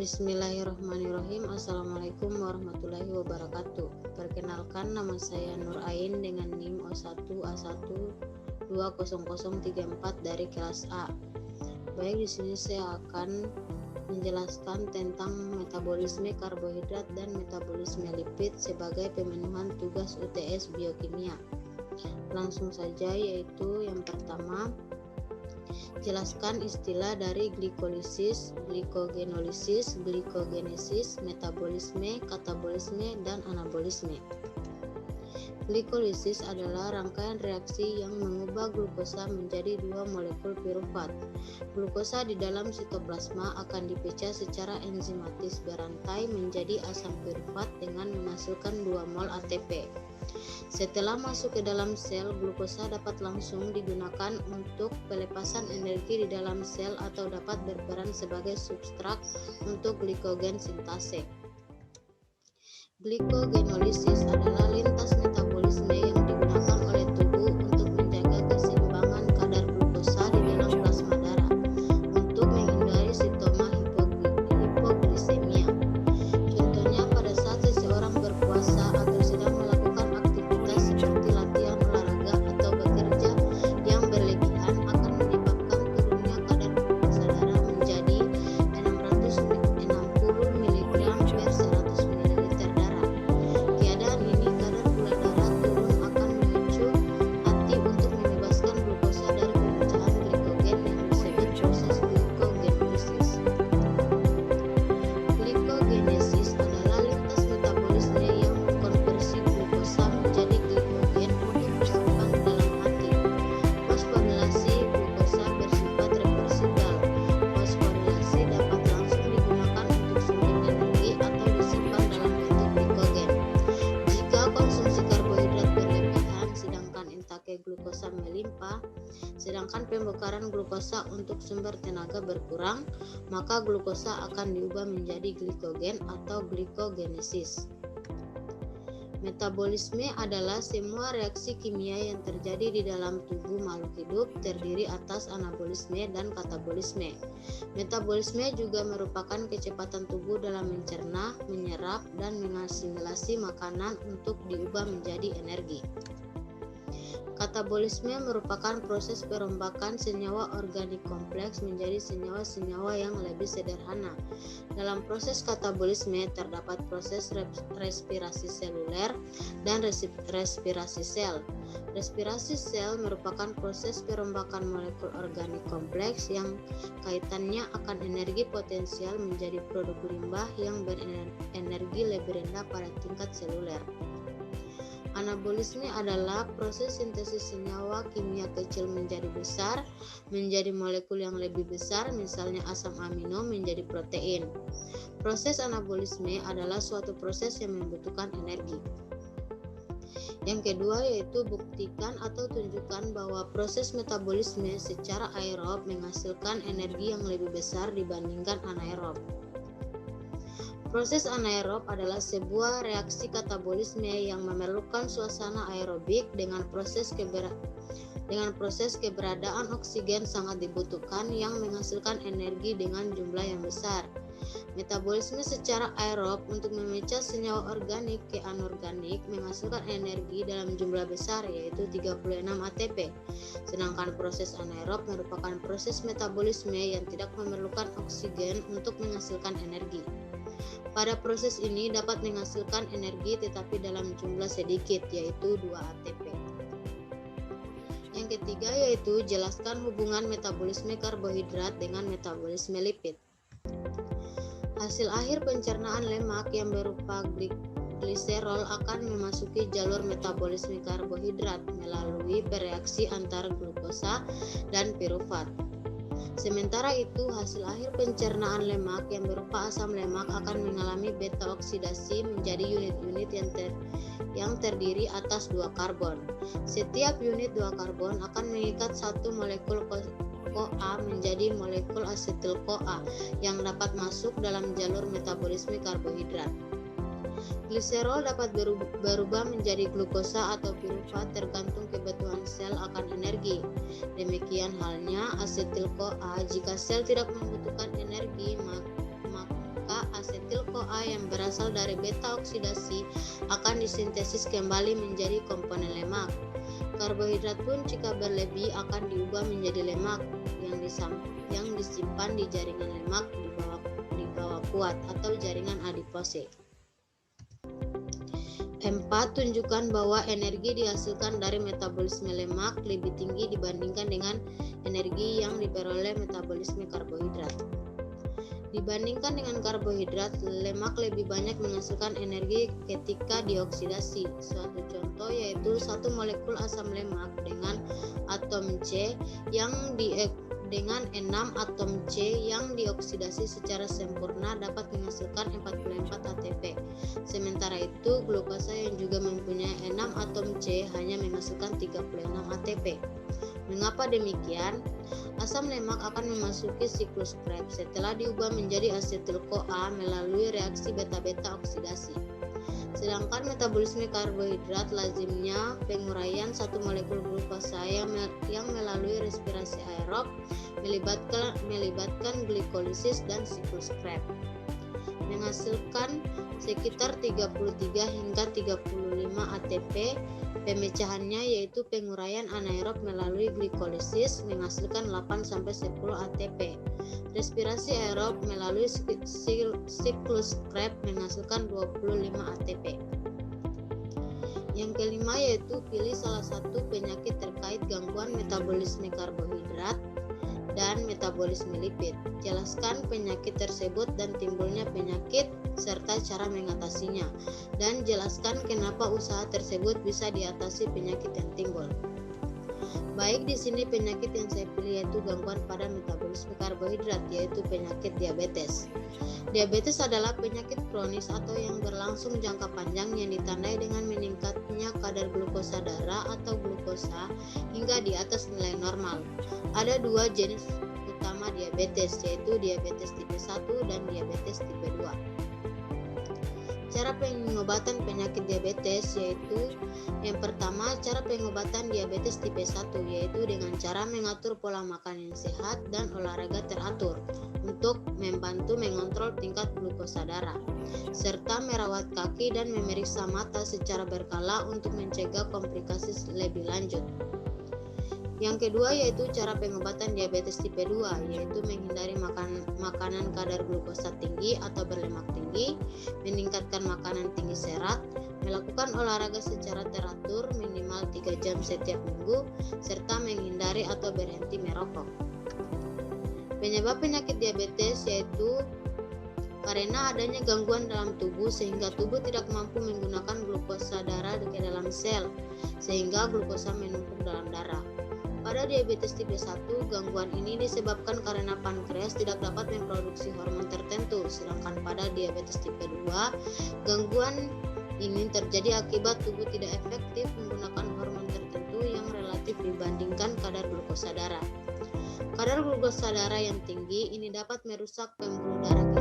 Bismillahirrahmanirrahim. Assalamualaikum warahmatullahi wabarakatuh. Perkenalkan, nama saya Nur Ain dengan NIM O1A1200034 dari kelas A. Baik, di sini saya akan menjelaskan tentang metabolisme karbohidrat dan metabolisme lipid sebagai pemenuhan tugas UTS Biokimia. Langsung saja, yaitu yang pertama, jelaskan istilah dari glikolisis, glikogenolisis, glikogenesis, metabolisme, katabolisme, dan anabolisme. Glikolisis adalah rangkaian reaksi yang mengubah glukosa menjadi dua molekul pirufat. Glukosa di dalam sitoplasma akan dipecah secara enzimatis berantai menjadi asam pirufat dengan menghasilkan 2 mol ATP. Setelah masuk ke dalam sel, glukosa dapat langsung digunakan untuk pelepasan energi di dalam sel atau dapat berperan sebagai substrat untuk glikogen sintase. Glikogenolisis adalah lintas metabolisme yang digunakan oleh tubuh untuk menjaga keseimbangan kadar glukosa di dalam plasma darah untuk menghindari simptom hipogliksemia. Contohnya pada saat seseorang berpuasa atau sedang melakukan aktivitas seperti latihan olahraga atau bekerja yang berlebihan akan menyebabkan turunnya kadar glukosa darah menjadi 660 mg per 100 ml darah. Keadaan ini, kadar gula darah turun akan memicu hati untuk membebaskan glukosa dari pemecahan glikogen yang disebut proses glikogenolisis. Glikogenesis adalah lintas metabolisme yang mengkonversi glukosa menjadi glikogen untuk tersimpan di dalam hati. Fosforilasi glukosa bersifat reversibel. Fosforilasi dapat langsung digunakan untuk sumber energi atau disimpan dalam bentuk glikogen. Jika konsumsi karbohidrat berlebihan sedangkan intake glukosa melimpah, sedangkan pembakaran glukosa untuk sumber tenaga berkurang, maka glukosa akan diubah menjadi glikogen atau glikogenesis. Metabolisme adalah semua reaksi kimia yang terjadi di dalam tubuh makhluk hidup, terdiri atas anabolisme dan katabolisme. Metabolisme juga merupakan kecepatan tubuh dalam mencerna, menyerap, dan mengasimilasi makanan untuk diubah menjadi energi. Katabolisme merupakan proses perombakan senyawa organik kompleks menjadi senyawa-senyawa yang lebih sederhana. Dalam proses katabolisme terdapat proses respirasi seluler dan respirasi sel. Respirasi sel merupakan proses perombakan molekul organik kompleks yang kaitannya akan energi potensial menjadi produk limbah yang berenergi lebih rendah pada tingkat seluler. Anabolisme adalah proses sintesis senyawa kimia kecil menjadi besar, menjadi molekul yang lebih besar, misalnya asam amino menjadi protein. Proses anabolisme adalah suatu proses yang membutuhkan energi. Yang kedua, yaitu buktikan atau tunjukkan bahwa proses metabolisme secara aerob menghasilkan energi yang lebih besar dibandingkan anaerob. Proses anaerob adalah sebuah reaksi katabolisme yang memerlukan suasana aerobik dengan proses keberadaan oksigen sangat dibutuhkan yang menghasilkan energi dengan jumlah yang besar. Metabolisme secara aerob untuk memecah senyawa organik ke anorganik menghasilkan energi dalam jumlah besar, yaitu 36 ATP. Sedangkan proses anaerob merupakan proses metabolisme yang tidak memerlukan oksigen untuk menghasilkan energi. Pada proses ini dapat menghasilkan energi tetapi dalam jumlah sedikit, yaitu 2 ATP. Yang ketiga, yaitu jelaskan hubungan metabolisme karbohidrat dengan metabolisme lipid. Hasil akhir pencernaan lemak yang berupa gliserol akan memasuki jalur metabolisme karbohidrat melalui bereaksi antara glukosa dan pirufat. Sementara itu, hasil akhir pencernaan lemak yang berupa asam lemak akan mengalami beta oksidasi menjadi unit-unit yang terdiri atas 2 karbon. Setiap unit 2 karbon akan mengikat satu molekul CoA menjadi molekul asetil CoA yang dapat masuk dalam jalur metabolisme karbohidrat. Gliserol dapat berubah menjadi glukosa atau pirufat tergantung kebutuhan sel akan energi. Demikian halnya asetil CoA, jika sel tidak membutuhkan energi, maka glukosa yang berasal dari beta oksidasi akan disintesis kembali menjadi komponen lemak. Karbohidrat pun jika berlebih akan diubah menjadi lemak yang disimpan di jaringan lemak di bawah kuat atau jaringan adipose. 4. Tunjukkan bahwa energi dihasilkan dari metabolisme lemak lebih tinggi dibandingkan dengan energi yang diperoleh metabolisme karbohidrat. Dibandingkan dengan karbohidrat, lemak lebih banyak menghasilkan energi ketika dioksidasi. Suatu contoh yaitu satu molekul asam lemak dengan atom C dengan 6 atom C yang dioksidasi secara sempurna dapat menghasilkan 44 ATP. Sementara itu, glukosa yang juga mempunyai 6 atom C hanya menghasilkan 36 ATP. Mengapa demikian? Asam lemak akan memasuki siklus Krebs setelah diubah menjadi asetil-CoA melalui reaksi beta-beta oksidasi. Sedangkan metabolisme karbohidrat lazimnya penguraian satu molekul glukosa yang melalui respirasi aerob melibatkan glikolisis dan siklus Krebs, menghasilkan sekitar 33 hingga 35 ATP. Pemecahannya yaitu penguraian anaerob melalui glikolisis menghasilkan 8-10 ATP. Respirasi aerob melalui siklus Krebs menghasilkan 25 ATP. Yang kelima yaitu pilih salah satu penyakit terkait gangguan metabolisme karbohidrat dan metabolisme lipid. Jelaskan penyakit tersebut dan timbulnya penyakit serta cara mengatasinya, dan jelaskan kenapa usaha tersebut bisa diatasi penyakit yang timbul. Baik, di sini penyakit yang saya pilih yaitu gangguan pada metabolisme karbohidrat, yaitu penyakit diabetes. Diabetes adalah penyakit kronis atau yang berlangsung jangka panjang yang ditandai dengan meningkatnya kadar glukosa darah atau glukosa hingga di atas nilai normal. Ada dua jenis utama diabetes, yaitu diabetes tipe 1 dan diabetes tipe 2. Cara pengobatan penyakit diabetes yaitu yang pertama, cara pengobatan diabetes tipe 1 yaitu dengan cara mengatur pola makan yang sehat dan olahraga teratur untuk membantu mengontrol tingkat glukosa darah, serta merawat kaki dan memeriksa mata secara berkala untuk mencegah komplikasi lebih lanjut. Yang kedua yaitu cara pengobatan diabetes tipe 2, yaitu menghindari makanan kadar glukosa tinggi atau berlemak tinggi, meningkatkan makanan tinggi serat, melakukan olahraga secara teratur minimal 3 jam setiap minggu, serta menghindari atau berhenti merokok. Penyebab penyakit diabetes yaitu karena adanya gangguan dalam tubuh sehingga tubuh tidak mampu menggunakan glukosa darah ke dalam sel, sehingga glukosa menumpuk dalam darah. Pada diabetes tipe 1, gangguan ini disebabkan karena pankreas tidak dapat memproduksi hormon tertentu, sedangkan pada diabetes tipe 2, gangguan ini terjadi akibat tubuh tidak efektif menggunakan hormon tertentu yang relatif dibandingkan kadar glukosa darah. Kadar glukosa darah yang tinggi ini dapat merusak pembuluh darah